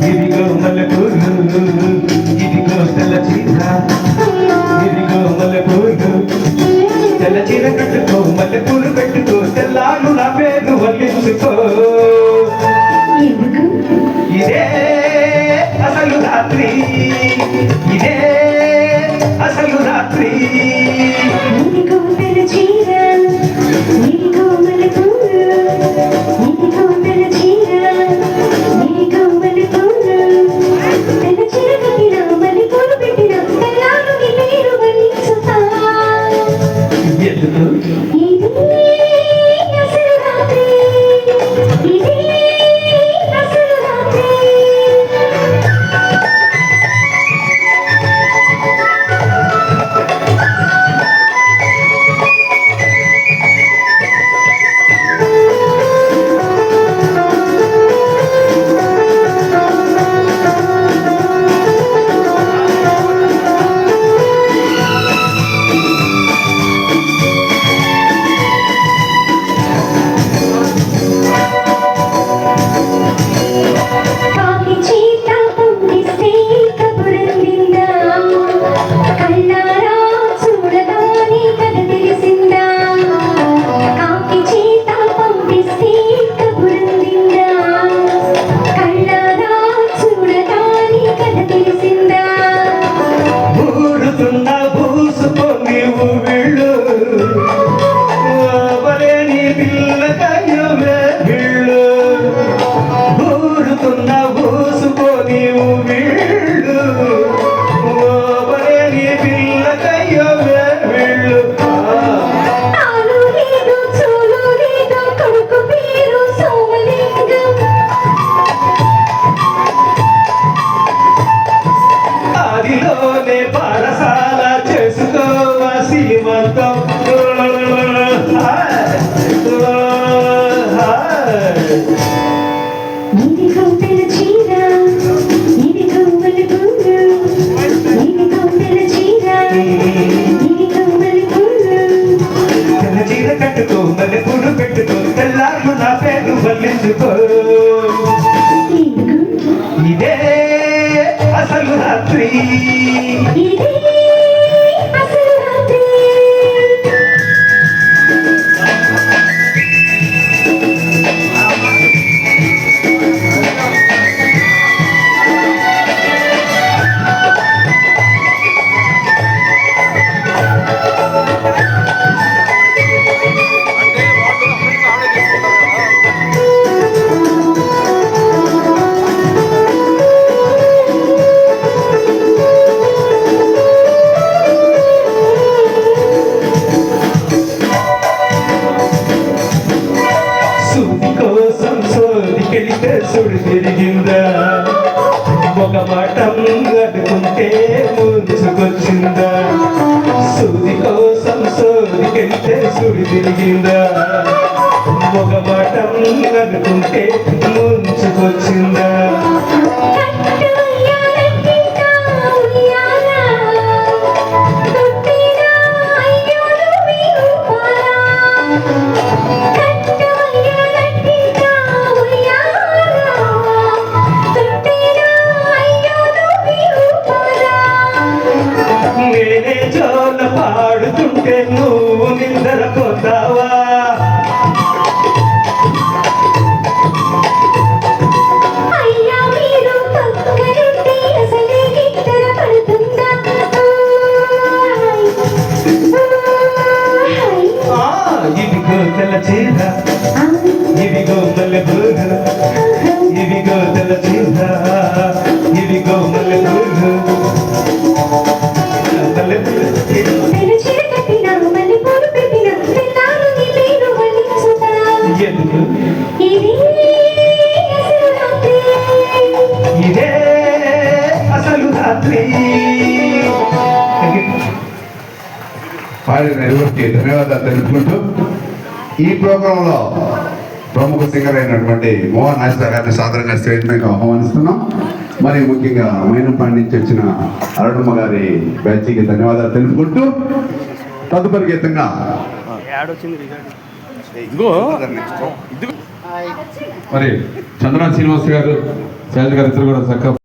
ఇదిగో మల్లెపూలు ఇదిగో తెల్ల చీర ఇదిగో మల్లెపూలు తెల్ల చీర కట్టుకో మల్లెపూలు పెట్టుకో తెల్లారు నా పేరు వల్లించుకో ఇదే అసలు రాత్రి ఇదే అసలు రాత్రి కట్టుకో మల్లెపూలు పెట్టుకో తెల్లారు నా పేరు వల్లించుకో ఇదే అసలు రాత్రి సుడి తిరిగిందా ఒక మాటం గడుకుంటే ముందుకొచ్చిందా సూది కోసం సోదికెళ్తే సుడి తిరిగిందా ఒక మాటం గడుకుంటే ముందుకొచ్చిందా నేనే జోల పాడుతుంటే నువ్వు నిద్రపోతావా ఇదిగో తెల్ల చీర ఇదిగో మల్లెపూలు ఇదిగో తెల్ల చీర ఇదిగో మల్లెపూలు ఇదే అసలు రాత్రి పాడిన ఎవరికి ధన్యవాదాలు తెలుపుకుంటూ ఈ ప్రోగ్రాంలో ప్రముఖ సింగర్ అయినటువంటి మోహన్ నాస్తా గారిని సాధారణంగా స్టేజ్ మీద ఆహ్వానిస్తున్నాం. మరి ముఖ్యంగా మైనంపాడి నుంచి వచ్చిన అరుణమ్మ గారి బ్యాచ్కి ధన్యవాదాలు తెలుపుకుంటూ తదుపరి గీతంగా మరి చంద్రనాథ్ శ్రీనివాస్ గారు శైలజ గారు ఇద్దరు కూడా చక్కగా